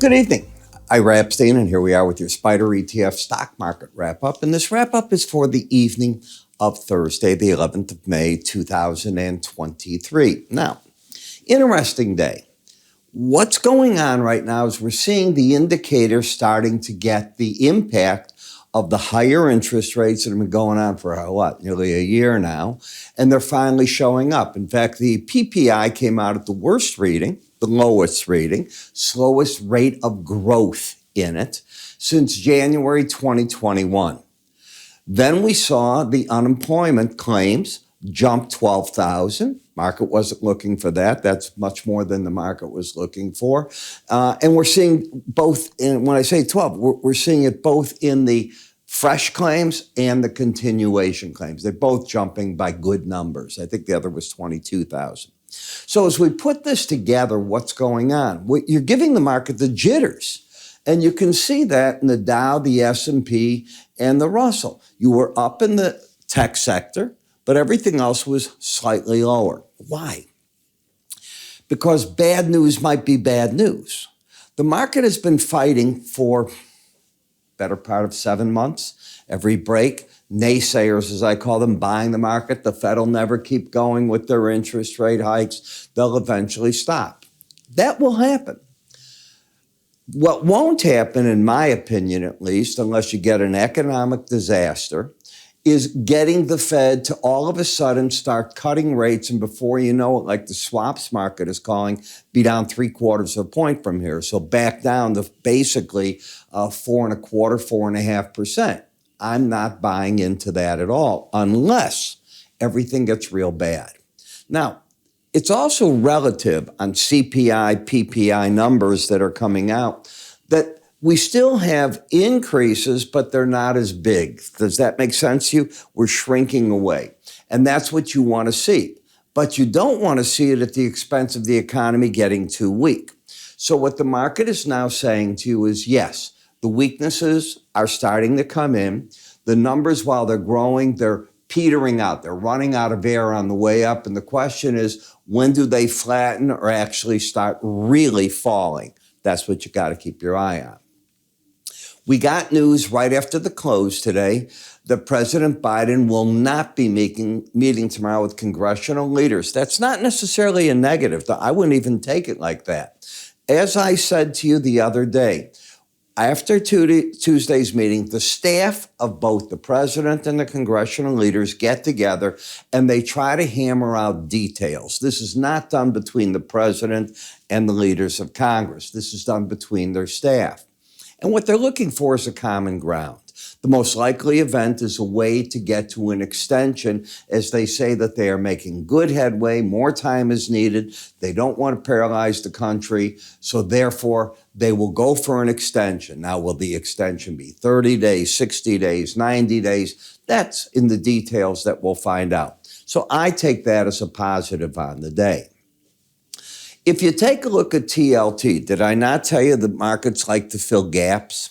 Good evening. I'm Epstein, and here we are with your SPDR-ETF stock market wrap-up. And this wrap-up is for the evening of Thursday, the 11th of May, 2023. Now, interesting day. What's going on right now is we're seeing the indicators starting to get the impact of the higher interest rates that have been going on for, nearly a year now, and they're finally showing up. In fact, the PPI came out at the worst reading, the lowest reading, slowest rate of growth in it since January 2021. Then we saw the unemployment claims jump 12,000. Market wasn't looking for that. That's much more than the market was looking for. And we're seeing both, when I say 12, we're seeing it both in the fresh claims and the continuation claims. They're both jumping by good numbers. I think the other was 22,000. So as we put this together, what's going on? You're giving the market the jitters. And you can see that in the Dow, the S&P, and the Russell. You were up in the tech sector, but everything else was slightly lower. Why? Because bad news might be bad news. The market has been fighting for better part of 7 months. Every break, naysayers, as I call them, buying the market. The Fed will never keep going with their interest rate hikes. They'll eventually stop. That will happen. What won't happen, in my opinion at least, unless you get an economic disaster, is getting the Fed to all of a sudden start cutting rates, and before you know it, like the swaps market is calling, be down 3/4 of a point from here. So back down to basically 4.25%, 4.5%. I'm not buying into that at all unless everything gets real bad. Now, it's also relative on CPI, PPI numbers that are coming out that we still have increases, but they're not as big. Does that make sense to you? We're shrinking away. And that's what you want to see. But you don't want to see it at the expense of the economy getting too weak. So what the market is now saying to you is, yes, the weaknesses are starting to come in. The numbers, while they're growing, they're petering out. They're running out of air on the way up. And the question is, when do they flatten or actually start really falling? That's what you got to keep your eye on. We got news right after the close today that President Biden will not be meeting tomorrow with congressional leaders. That's not necessarily a negative. I wouldn't even take it like that. As I said to you the other day, after Tuesday's meeting, the staff of both the president and the congressional leaders get together and they try to hammer out details. This is not done between the president and the leaders of Congress. This is done between their staff. And what they're looking for is a common ground. The most likely event is a way to get to an extension, as they say that they are making good headway, more time is needed, they don't want to paralyze the country, so therefore they will go for an extension. Now, will the extension be 30 days, 60 days, 90 days? That's in the details that we'll find out. So I take that as a positive on the day. If you take a look at TLT, did I not tell you that markets like to fill gaps?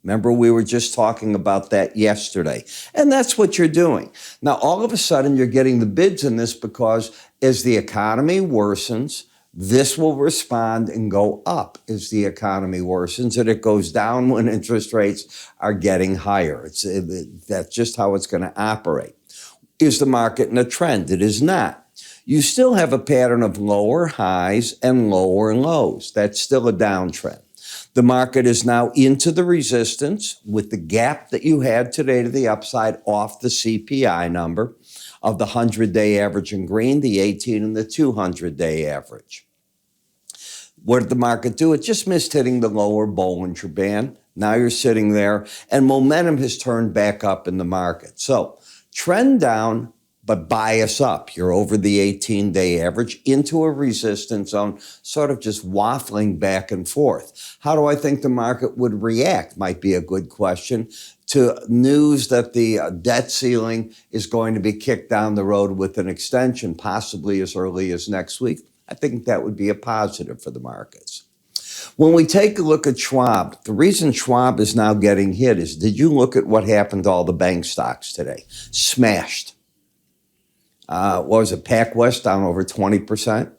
Remember, we were just talking about that yesterday. And that's what you're doing. Now, all of a sudden, you're getting the bids in this because as the economy worsens, this will respond and go up as the economy worsens, and it goes down when interest rates are getting higher. That's just how it's going to operate. Is the market in a trend? It is not. You still have a pattern of lower highs and lower lows. That's still a downtrend. The market is now into the resistance with the gap that you had today to the upside off the CPI number of the 100-day average in green, the 18 and the 200-day average. What did the market do? It just missed hitting the lower Bollinger Band. Now you're sitting there, and momentum has turned back up in the market. So trend down, but bias up. You're over the 18-day average into a resistance zone, sort of just waffling back and forth. How do I think the market would react? Might be a good question to news that the debt ceiling is going to be kicked down the road with an extension, possibly as early as next week. I think that would be a positive for the markets. When we take a look at Schwab, the reason Schwab is now getting hit is, did you look at what happened to all the bank stocks today? Smashed. What was it, PacWest down over 20%?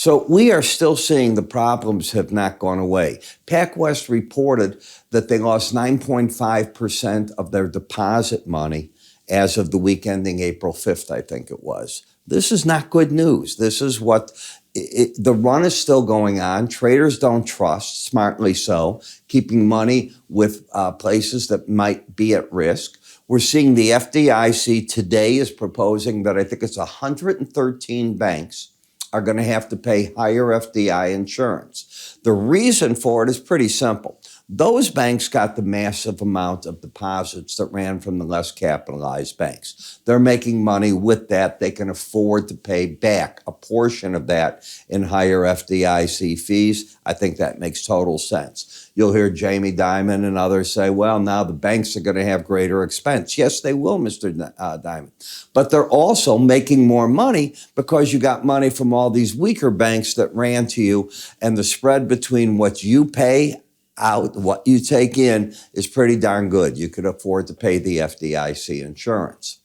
So we are still seeing the problems have not gone away. PacWest reported that they lost 9.5% of their deposit money as of the week ending April 5th, I think it was. This is not good news. This is what the run is still going on. Traders don't trust, smartly so, keeping money with places that might be at risk. We're seeing the FDIC today is proposing that I think it's 113 banks are going to have to pay higher FDI insurance. The reason for it is pretty simple. Those banks got the massive amount of deposits that ran from the less capitalized banks. They're making money with that. They can afford to pay back a portion of that in higher FDIC fees. I think that makes total sense. You'll hear Jamie Dimon and others say, well, now the banks are going to have greater expense. Yes, they will, Mr. Dimon. But they're also making more money because you got money from all these weaker banks that ran to you, and the spread between what you pay out, what you take in, is pretty darn good. You could afford to pay the FDIC insurance.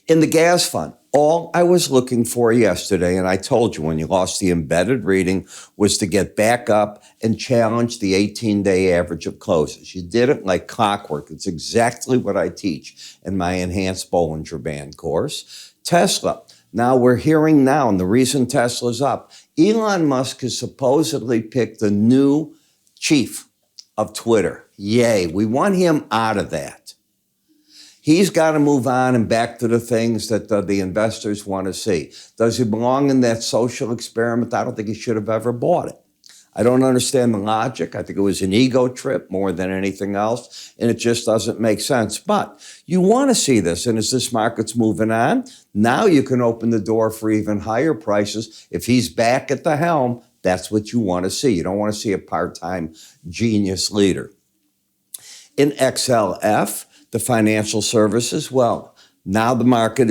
In the gas fund, all I was looking for yesterday, and I told you when you lost the embedded reading, was to get back up and challenge the 18-day average of closes. You did it like clockwork. It's exactly what I teach in my enhanced Bollinger Band course. Tesla. Now we're hearing now, and the reason Tesla's up, Elon Musk has supposedly picked a new chief of Twitter. Yay, we want him out of that. He's got to move on and back to the things that the investors want to see. Does he belong in that social experiment? I don't think he should have ever bought it. I don't understand the logic. I think it was an ego trip more than anything else, and it just doesn't make sense. But you want to see this, and as this market's moving on, now you can open the door for even higher prices. If he's back at the helm, that's what you want to see. You don't want to see a part-time genius leader. In XLF, the financial services, well, now the market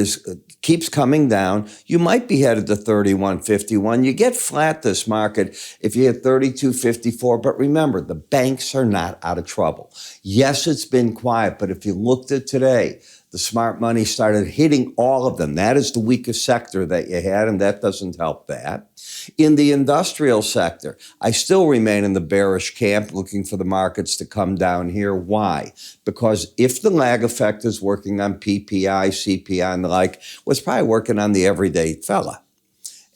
keeps coming down. You might be headed to 31.51. You get flat this market if you hit 32.54. But remember, the banks are not out of trouble. Yes, it's been quiet, but if you looked at today, the smart money started hitting all of them. That is the weakest sector that you had, and that doesn't help that. In the industrial sector, I still remain in the bearish camp, looking for the markets to come down here. Why? Because if the lag effect is working on PPI, CPI, and the like, well, it's probably working on the everyday fella.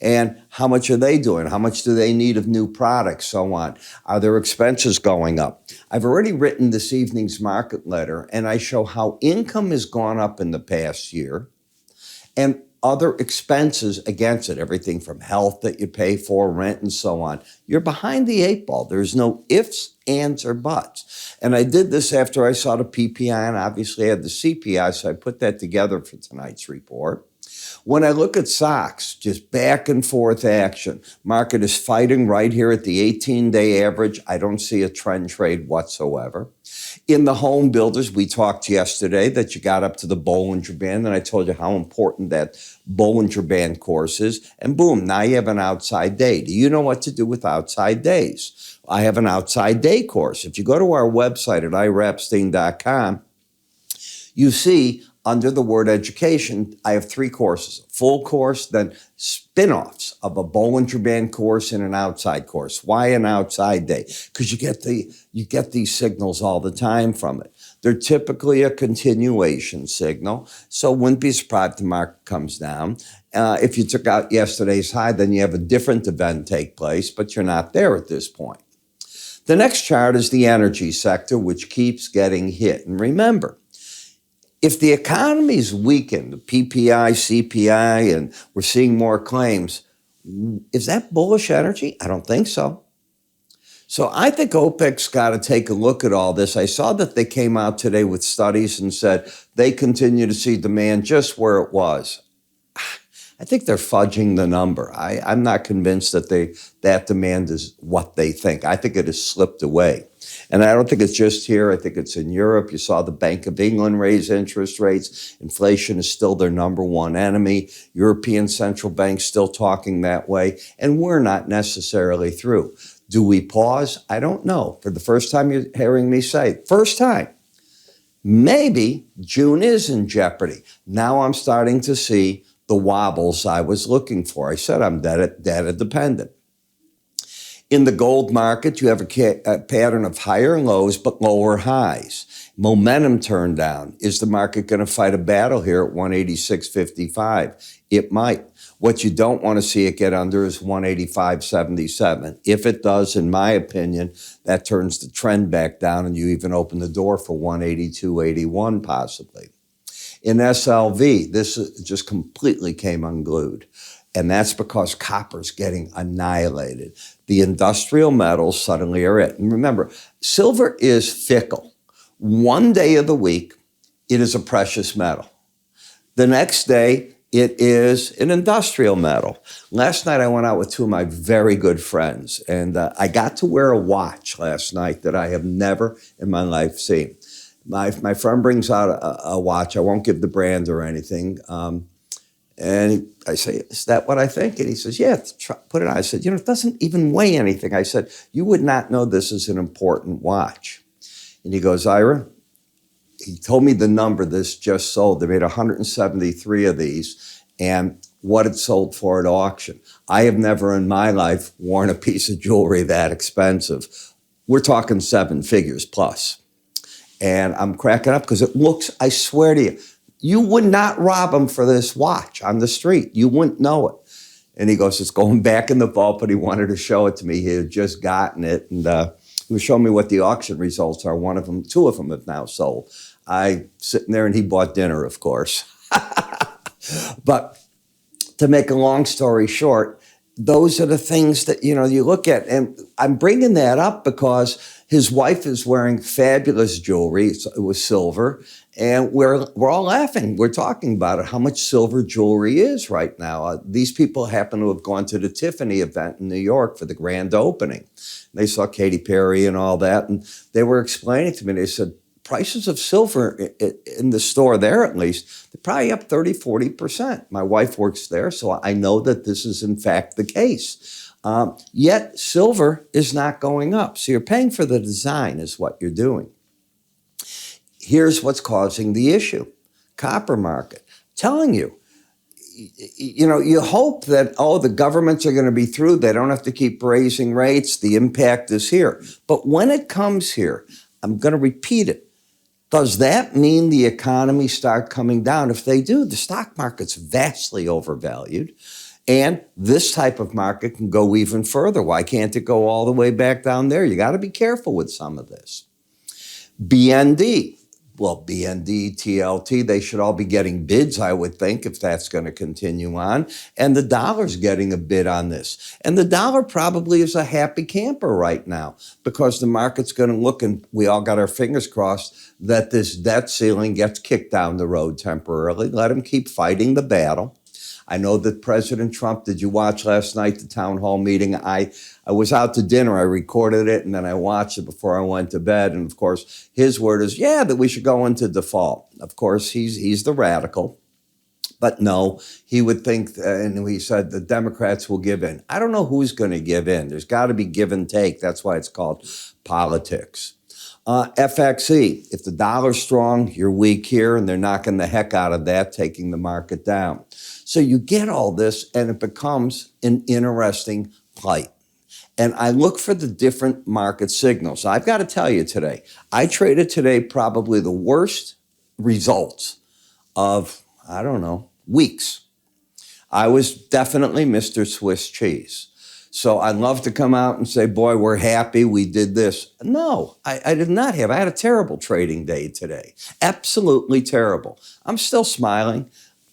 And how much are they doing? How much do they need of new products? So on. Are their expenses going up? I've already written this evening's market letter, and I show how income has gone up in the past year and other expenses against it, everything from health that you pay for, rent, and so on. You're behind the eight ball. There's no ifs, ands, or buts. And I did this after I saw the PPI, and obviously I had the CPI, so I put that together for tonight's report. When I look at stocks, just back and forth action. Market is fighting right here at the 18-day average. I don't see a trend trade whatsoever. In the home builders, we talked yesterday that you got up to the Bollinger Band, and I told you how important that Bollinger Band course is. And boom, now you have an outside day. Do you know what to do with outside days? I have an outside day course. If you go to our website at iraepstein.com, you see under the word education, I have three courses, a full course, then spin-offs of a Bollinger Band course and an outside course. Why an outside day? Because you get these signals all the time from it. They're typically a continuation signal, so wouldn't be surprised if the market comes down. If you took out yesterday's high, then you have a different event take place, but you're not there at this point. The next chart is the energy sector, which keeps getting hit. And remember, if the economy's weakened, the PPI, CPI, and we're seeing more claims, is that bullish energy? I don't think so. So I think OPEC's got to take a look at all this. I saw that they came out today with studies and said they continue to see demand just where it was. I think they're fudging the number. I'm not convinced that that demand is what they think. I think it has slipped away. And I don't think it's just here. I think it's in Europe. You saw the Bank of England raise interest rates. Inflation is still their number one enemy. European central banks still talking that way. And we're not necessarily through. Do we pause? I don't know. For the first time you're hearing me say, first time, maybe June is in jeopardy. Now I'm starting to see the the wobbles I was looking for. I said I'm data dependent. In the gold market, you have a pattern of higher lows but lower highs. Momentum turned down. Is the market going to fight a battle here at 186.55? It might. What you don't want to see it get under is 185.77. If it does, in my opinion, that turns the trend back down and you even open the door for 182.81 possibly. In SLV, this just completely came unglued. And that's because copper's getting annihilated. The industrial metals suddenly are it. And remember, silver is fickle. One day of the week, it is a precious metal. The next day, it is an industrial metal. Last night, I went out with two of my very good friends, and I got to wear a watch last night that I have never in my life seen. My friend brings out a watch. I won't give the brand or anything. And I say, is that what I think? And he says, yeah, put it on. I said, it doesn't even weigh anything. I said, you would not know this is an important watch. And he goes, Ira, he told me the number this just sold. They made 173 of these and what it sold for at auction. I have never in my life worn a piece of jewelry that expensive. We're talking 7 figures plus. And I'm cracking up because it looks, I swear to you, you would not rob him for this watch on the street. You wouldn't know it. And he goes, it's going back in the vault, but he wanted to show it to me. He had just gotten it. And he was showing me what the auction results are. One of them, 2 of them have now sold. I sitting there and he bought dinner, of course. But to make a long story short, those are the things that, you look at. And I'm bringing that up because his wife is wearing fabulous jewelry. It was silver. And we're all laughing. We're talking about it, how much silver jewelry is right now. These people happen to have gone to the Tiffany event in New York for the grand opening. They saw Katy Perry and all that. And they were explaining to me, they said, prices of silver in the store there, at least, they're probably up 30, 40%. My wife works there, so I know that this is in fact the case. Yet silver is not going up. So you're paying for the design is what you're doing. Here's what's causing the issue. Copper market. Telling you, you hope that, the governments are going to be through. They don't have to keep raising rates. The impact is here. But when it comes here, I'm going to repeat it. Does that mean the economy start coming down? If they do, the stock market's vastly overvalued. And this type of market can go even further. Why can't it go all the way back down there? You got to be careful with some of this. BND. Well, BND, TLT, they should all be getting bids, I would think, if that's going to continue on. And the dollar's getting a bid on this. And the dollar probably is a happy camper right now because the market's going to look, and we all got our fingers crossed, that this debt ceiling gets kicked down the road temporarily. Let him keep fighting the battle. I know that President Trump, did you watch last night, the town hall meeting? I was out to dinner, I recorded it, and then I watched it before I went to bed. And of course, his word is, that we should go into default. Of course, he's the radical. But no, he would think, and he said the Democrats will give in. I don't know who's going to give in. There's got to be give and take. That's why it's called politics. FXE, if the dollar's strong, you're weak here, and they're knocking the heck out of that, taking the market down. So you get all this, and it becomes an interesting plight. And I look for the different market signals. I've got to tell you today, I traded today probably the worst results of, weeks. I was definitely Mr. Swiss cheese. So I'd love to come out and say, boy, we're happy we did this. No, I did not have. I had a terrible trading day today. Absolutely terrible. I'm still smiling.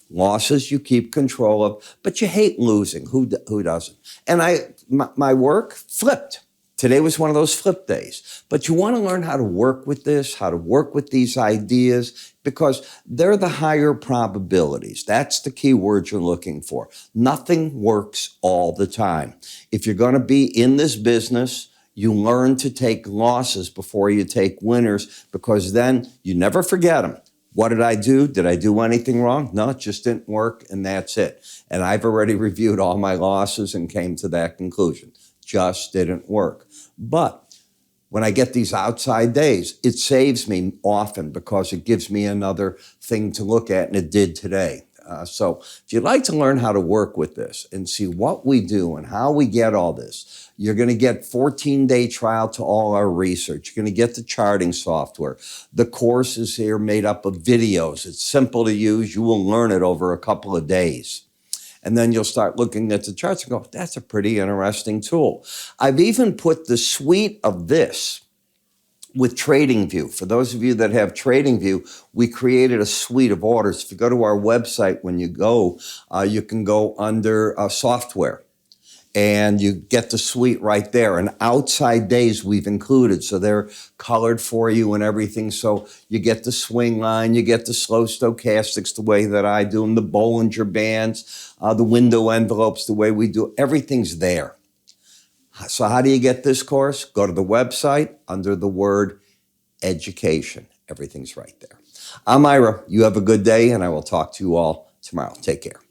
Losses you keep control of, but you hate losing. Who doesn't? And my work flipped. Today was one of those flip days. But you want to learn how to work with this, how to work with these ideas, because they're the higher probabilities. That's the key word you're looking for. Nothing works all the time. If you're going to be in this business, you learn to take losses before you take winners, because then you never forget them. What did I do? Did I do anything wrong? No, it just didn't work, and that's it. And I've already reviewed all my losses and came to that conclusion. Just didn't work. But when I get these outside days, it saves me often because it gives me another thing to look at, and it did today. So if you'd like to learn how to work with this and see what we do and how we get all this, you're going to get 14-day trial to all our research. You're going to get the charting software. The course is here made up of videos. It's simple to use. You will learn it over a couple of days. And then you'll start looking at the charts and go, that's a pretty interesting tool. I've even put the suite of this with TradingView. For those of you that have TradingView, we created a suite of orders. If you go to our website, when you go, you can go under software. And you get the suite right there. And outside days we've included, so they're colored for you and everything. So you get the swing line, you get the slow stochastics the way that I do them, the Bollinger Bands, the window envelopes the way we do. Everything's there. So how do you get this course? Go to the website under the word education. Everything's right there. I'm Ira. You have a good day, and I will talk to you all tomorrow. Take care.